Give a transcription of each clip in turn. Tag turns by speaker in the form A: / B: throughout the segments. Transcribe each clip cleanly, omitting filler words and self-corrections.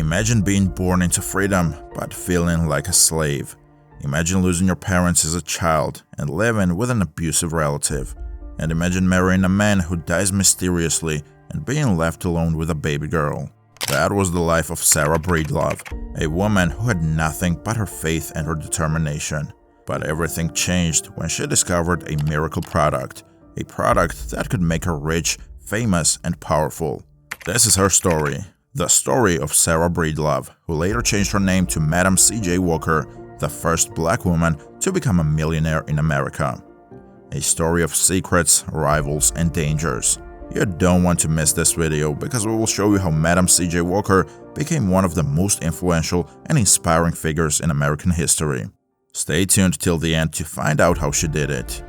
A: Imagine being born into freedom, but feeling like a slave. Imagine losing your parents as a child and living with an abusive relative. And imagine marrying a man who dies mysteriously and being left alone with a baby girl. That was the life of Sarah Breedlove, a woman who had nothing but her faith and her determination. But everything changed when she discovered a miracle product, a product that could make her rich, famous, and powerful. This is her story, the story of Sarah Breedlove, who later changed her name to Madam C.J. Walker, the first black woman to become a millionaire in America. A story of secrets, rivals, and dangers. You don't want to miss this video because we will show you how Madam C.J. Walker became one of the most influential and inspiring figures in American history. Stay tuned till the end to find out how she did it.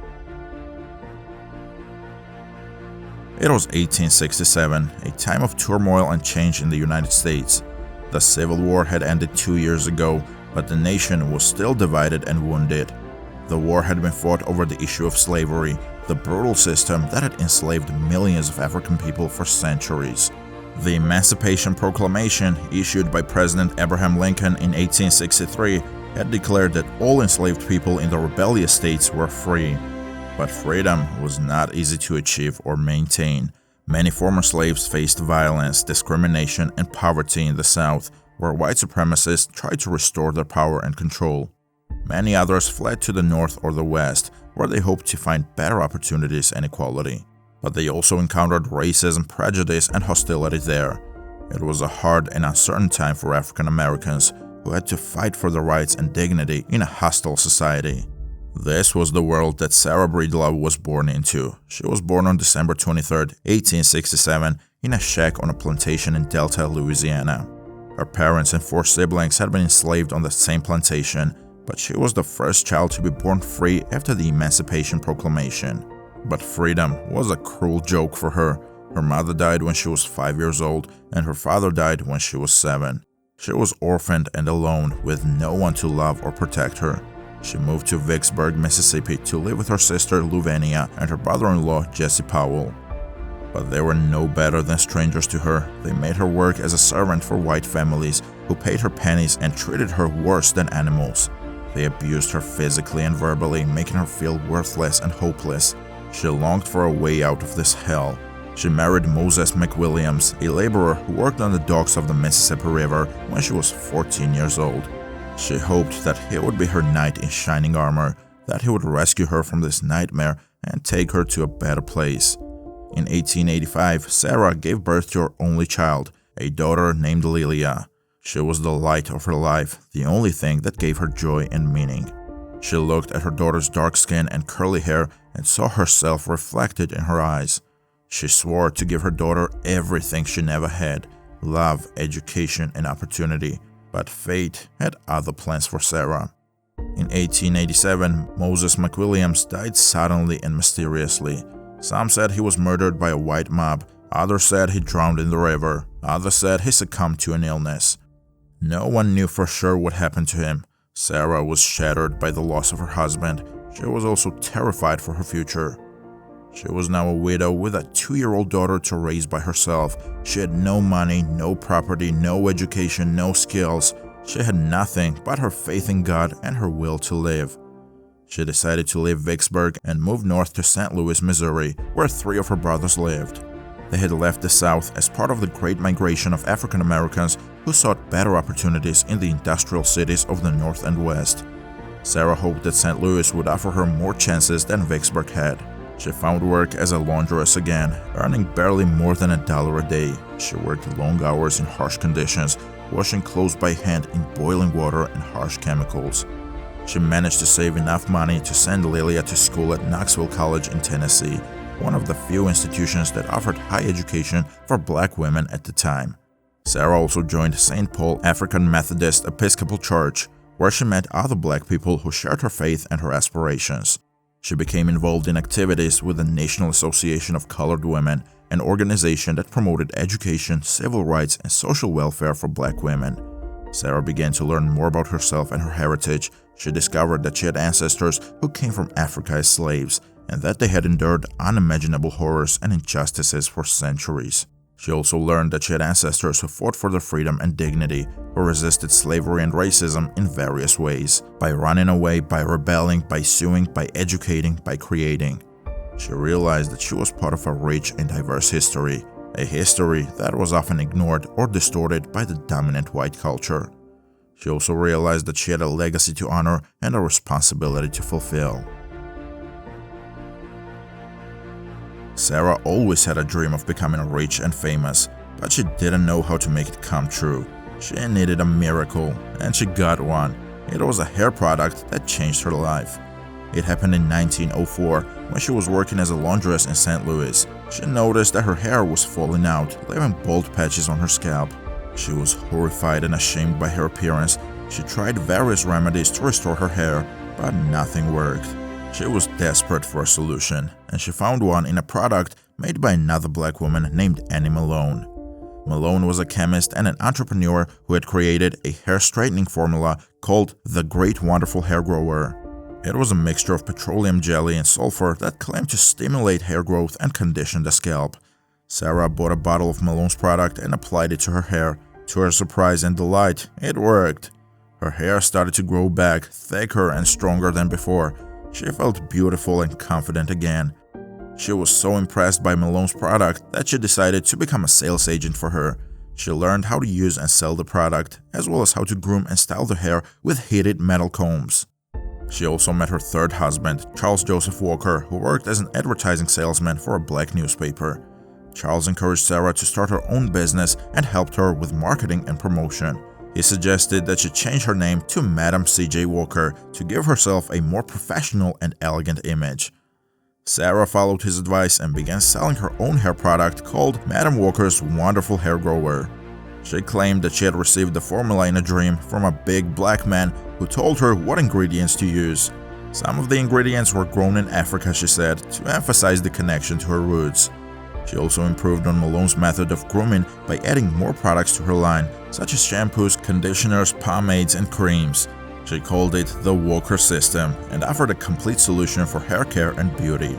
A: It was 1867, a time of turmoil and change in the United States. The Civil War had ended 2 years ago, but the nation was still divided and wounded. The war had been fought over the issue of slavery, the brutal system that had enslaved millions of African people for centuries. The Emancipation Proclamation, issued by President Abraham Lincoln in 1863, had declared that all enslaved people in the rebellious states were free. But freedom was not easy to achieve or maintain. Many former slaves faced violence, discrimination, and poverty in the South, where white supremacists tried to restore their power and control. Many others fled to the North or the West, where they hoped to find better opportunities and equality. But they also encountered racism, prejudice, and hostility there. It was a hard and uncertain time for African Americans, who had to fight for their rights and dignity in a hostile society. This was the world that Sarah Breedlove was born into. She was born on December 23, 1867, in a shack on a plantation in Delta, Louisiana. Her parents and 4 siblings had been enslaved on the same plantation, but she was the first child to be born free after the Emancipation Proclamation. But freedom was a cruel joke for her. Her mother died when she was 5 years old, and her father died when she was 7. She was orphaned and alone, with no one to love or protect her. She moved to Vicksburg, Mississippi to live with her sister Luvenia and her brother-in-law Jesse Powell. But they were no better than strangers to her. They made her work as a servant for white families who paid her pennies and treated her worse than animals. They abused her physically and verbally, making her feel worthless and hopeless. She longed for a way out of this hell. She married Moses McWilliams, a laborer who worked on the docks of the Mississippi River when she was 14 years old. She hoped that he would be her knight in shining armor, that he would rescue her from this nightmare and take her to a better place. In 1885, Sarah gave birth to her only child, a daughter named Lilia. She was the light of her life, the only thing that gave her joy and meaning. She looked at her daughter's dark skin and curly hair and saw herself reflected in her eyes. She swore to give her daughter everything she never had: love, education, and opportunity. But fate had other plans for Sarah. In 1887, Moses McWilliams died suddenly and mysteriously. Some said he was murdered by a white mob, others said he drowned in the river, others said he succumbed to an illness. No one knew for sure what happened to him. Sarah was shattered by the loss of her husband. She was also terrified for her future. She was now a widow with a 2-year-old daughter to raise by herself. She had no money, no property, no education, no skills. She had nothing but her faith in God and her will to live. She decided to leave Vicksburg and moved north to St. Louis, Missouri, where 3 of her brothers lived. They had left the South as part of the Great Migration of African Americans who sought better opportunities in the industrial cities of the North and West. Sarah hoped that St. Louis would offer her more chances than Vicksburg had. She found work as a laundress again, earning barely more than $1 a day. She worked long hours in harsh conditions, washing clothes by hand in boiling water and harsh chemicals. She managed to save enough money to send Lilia to school at Knoxville College in Tennessee, one of the few institutions that offered high education for black women at the time. Sarah also joined St. Paul African Methodist Episcopal Church, where she met other black people who shared her faith and her aspirations. She became involved in activities with the National Association of Colored Women, an organization that promoted education, civil rights, and social welfare for black women. Sarah began to learn more about herself and her heritage. She discovered that she had ancestors who came from Africa as slaves, and that they had endured unimaginable horrors and injustices for centuries. She also learned that she had ancestors who fought for their freedom and dignity, who resisted slavery and racism in various ways, by running away, by rebelling, by suing, by educating, by creating. She realized that she was part of a rich and diverse history, a history that was often ignored or distorted by the dominant white culture. She also realized that she had a legacy to honor and a responsibility to fulfill. Sarah always had a dream of becoming rich and famous, but she didn't know how to make it come true. She needed a miracle, and she got one. It was a hair product that changed her life. It happened in 1904 when she was working as a laundress in St. Louis. She noticed that her hair was falling out, leaving bald patches on her scalp. She was horrified and ashamed by her appearance. She tried various remedies to restore her hair, but nothing worked. She was desperate for a solution, and she found one in a product made by another black woman named Annie Malone. Malone was a chemist and an entrepreneur who had created a hair straightening formula called the Great Wonderful Hair Grower. It was a mixture of petroleum jelly and sulfur that claimed to stimulate hair growth and condition the scalp. Sarah bought a bottle of Malone's product and applied it to her hair. To her surprise and delight, it worked. Her hair started to grow back, thicker and stronger than before. She felt beautiful and confident again. She was so impressed by Malone's product that she decided to become a sales agent for her. She learned how to use and sell the product, as well as how to groom and style the hair with heated metal combs. She also met her third husband, Charles Joseph Walker, who worked as an advertising salesman for a black newspaper. Charles encouraged Sarah to start her own business and helped her with marketing and promotion. He suggested that she change her name to Madam C.J. Walker to give herself a more professional and elegant image. Sarah followed his advice and began selling her own hair product called Madam Walker's Wonderful Hair Grower. She claimed that she had received the formula in a dream from a big black man who told her what ingredients to use. Some of the ingredients were grown in Africa, she said, to emphasize the connection to her roots. She also improved on Malone's method of grooming by adding more products to her line, such as shampoos, conditioners, pomades, and creams. She called it the Walker System and offered a complete solution for hair care and beauty.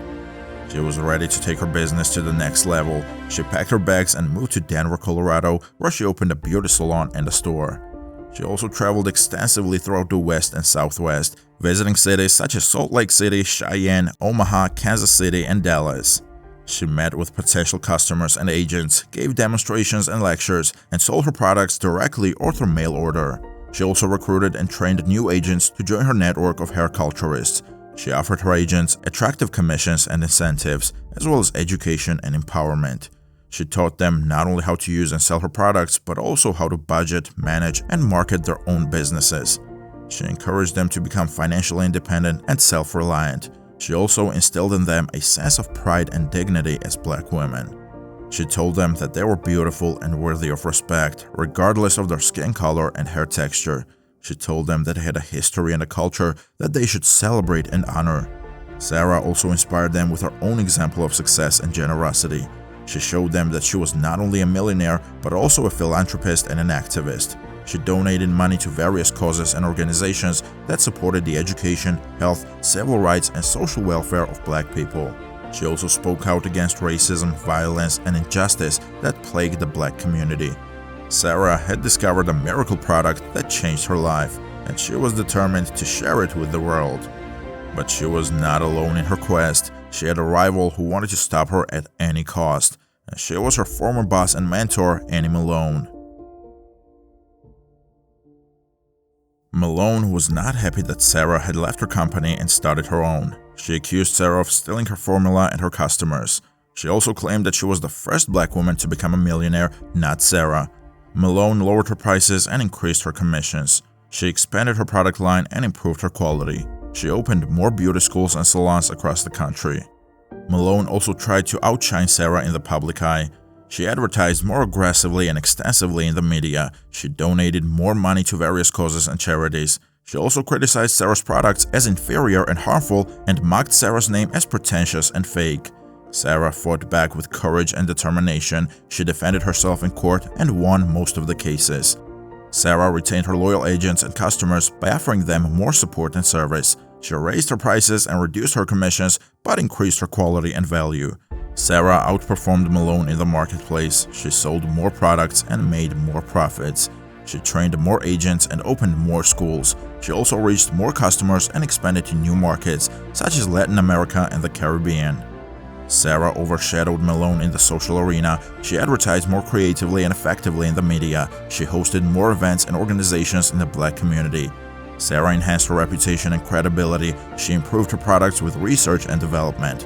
A: She was ready to take her business to the next level. She packed her bags and moved to Denver, Colorado, where she opened a beauty salon and a store. She also traveled extensively throughout the West and Southwest, visiting cities such as Salt Lake City, Cheyenne, Omaha, Kansas City, and Dallas. She met with potential customers and agents, gave demonstrations and lectures, and sold her products directly or through mail order. She also recruited and trained new agents to join her network of hair culturists. She offered her agents attractive commissions and incentives, as well as education and empowerment. She taught them not only how to use and sell her products, but also how to budget, manage, and market their own businesses. She encouraged them to become financially independent and self-reliant. She also instilled in them a sense of pride and dignity as black women. She told them that they were beautiful and worthy of respect, regardless of their skin color and hair texture. She told them that they had a history and a culture that they should celebrate and honor. Sarah also inspired them with her own example of success and generosity. She showed them that she was not only a millionaire, but also a philanthropist and an activist. She donated money to various causes and organizations that supported the education, health, civil rights, and social welfare of black people. She also spoke out against racism, violence, and injustice that plagued the black community. Sarah had discovered a miracle product that changed her life, and she was determined to share it with the world. But she was not alone in her quest. She had a rival who wanted to stop her at any cost, and she was her former boss and mentor, Annie Malone. Malone was not happy that Sarah had left her company and started her own. She accused Sarah of stealing her formula and her customers. She also claimed that she was the first black woman to become a millionaire, not Sarah. Malone lowered her prices and increased her commissions. She expanded her product line and improved her quality. She opened more beauty schools and salons across the country. Malone also tried to outshine Sarah in the public eye. She advertised more aggressively and extensively in the media. She donated more money to various causes and charities. She also criticized Sarah's products as inferior and harmful and mocked Sarah's name as pretentious and fake. Sarah fought back with courage and determination. She defended herself in court and won most of the cases. Sarah retained her loyal agents and customers by offering them more support and service. She raised her prices and reduced her commissions, but increased her quality and value. Sarah outperformed Malone in the marketplace. She sold more products and made more profits. She trained more agents and opened more schools. She also reached more customers and expanded to new markets, such as Latin America and the Caribbean. Sarah overshadowed Malone in the social arena. She advertised more creatively and effectively in the media. She hosted more events and organizations in the Black community. Sarah enhanced her reputation and credibility. She improved her products with research and development.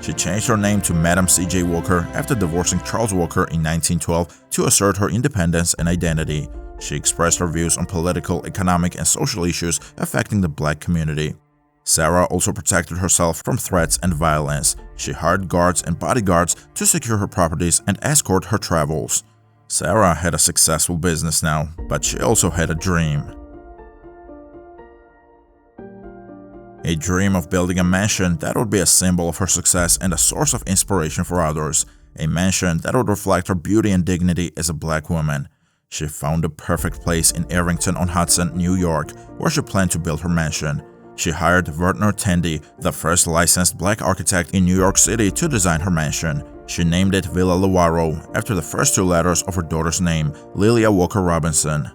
A: She changed her name to Madam C.J. Walker after divorcing Charles Walker in 1912 to assert her independence and identity. She expressed her views on political, economic, and social issues affecting the Black community. Sarah also protected herself from threats and violence. She hired guards and bodyguards to secure her properties and escort her travels. Sarah had a successful business now, but she also had a dream. A dream of building a mansion that would be a symbol of her success and a source of inspiration for others. A mansion that would reflect her beauty and dignity as a Black woman. She found the perfect place in Irvington-on-Hudson, New York, where she planned to build her mansion. She hired Werner Tandy, the first licensed Black architect in New York City, to design her mansion. She named it Villa Lewaro after the first two letters of her daughter's name, Lilia Walker Robinson.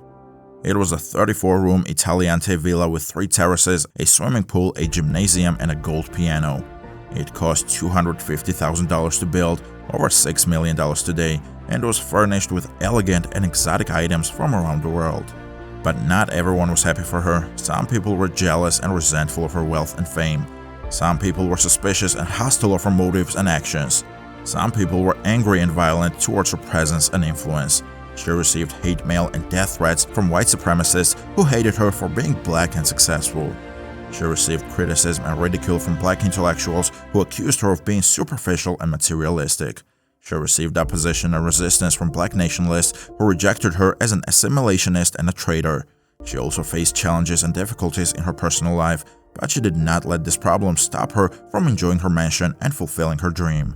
A: It was a 34-room Italiante villa with 3 terraces, a swimming pool, a gymnasium, and a gold piano. It cost $250,000 to build, over $6 million today, and was furnished with elegant and exotic items from around the world. But not everyone was happy for her. Some people were jealous and resentful of her wealth and fame. Some people were suspicious and hostile of her motives and actions. Some people were angry and violent towards her presence and influence. She received hate mail and death threats from white supremacists who hated her for being Black and successful. She received criticism and ridicule from Black intellectuals who accused her of being superficial and materialistic. She received opposition and resistance from Black nationalists who rejected her as an assimilationist and a traitor. She also faced challenges and difficulties in her personal life, but she did not let this problem stop her from enjoying her mansion and fulfilling her dream.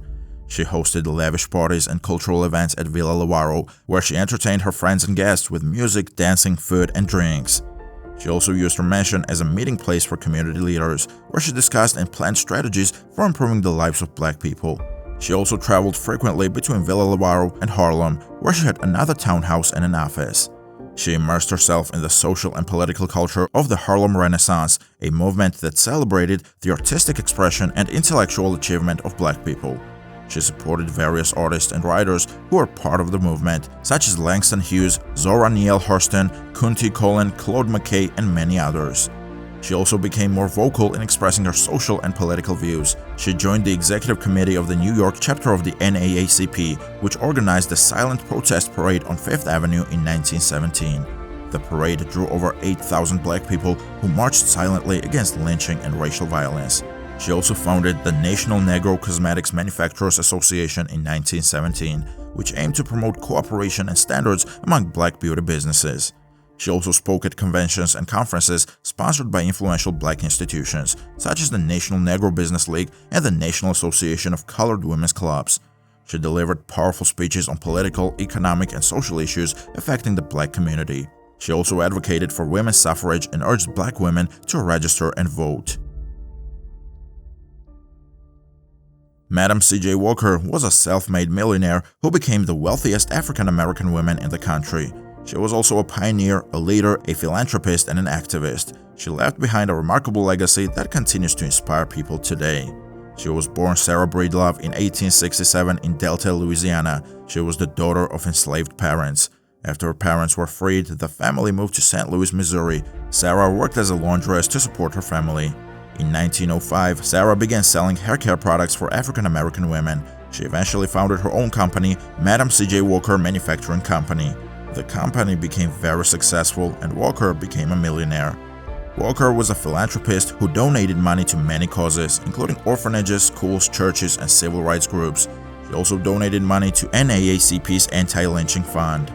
A: She hosted lavish parties and cultural events at Villa Lewaro, where she entertained her friends and guests with music, dancing, food, and drinks. She also used her mansion as a meeting place for community leaders, where she discussed and planned strategies for improving the lives of Black people. She also traveled frequently between Villa Lewaro and Harlem, where she had another townhouse and an office. She immersed herself in the social and political culture of the Harlem Renaissance, a movement that celebrated the artistic expression and intellectual achievement of Black people. She supported various artists and writers who were part of the movement, such as Langston Hughes, Zora Neale Hurston, Kunti Colin, Claude McKay, and many others. She also became more vocal in expressing her social and political views. She joined the executive committee of the New York chapter of the NAACP, which organized the Silent Protest Parade on Fifth Avenue in 1917. The parade drew over 8,000 Black people who marched silently against lynching and racial violence. She also founded the National Negro Cosmetics Manufacturers Association in 1917, which aimed to promote cooperation and standards among Black beauty businesses. She also spoke at conventions and conferences sponsored by influential Black institutions, such as the National Negro Business League and the National Association of Colored Women's Clubs. She delivered powerful speeches on political, economic, and social issues affecting the Black community. She also advocated for women's suffrage and urged Black women to register and vote. Madam C.J. Walker was a self-made millionaire who became the wealthiest African-American woman in the country. She was also a pioneer, a leader, a philanthropist, and an activist. She left behind a remarkable legacy that continues to inspire people today. She was born Sarah Breedlove in 1867 in Delta, Louisiana. She was the daughter of enslaved parents. After her parents were freed, the family moved to St. Louis, Missouri. Sarah worked as a laundress to support her family. In 1905, Sarah began selling hair care products for African-American women. She eventually founded her own company, Madam C.J. Walker Manufacturing Company. The company became very successful and Walker became a millionaire. Walker was a philanthropist who donated money to many causes, including orphanages, schools, churches, and civil rights groups. She also donated money to NAACP's anti-lynching fund.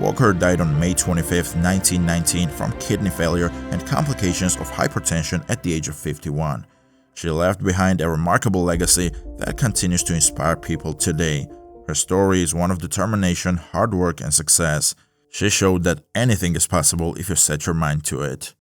A: Walker died on May 25, 1919 from kidney failure and complications of hypertension at the age of 51. She left behind a remarkable legacy that continues to inspire people today. Her story is one of determination, hard work, and success. She showed that anything is possible if you set your mind to it.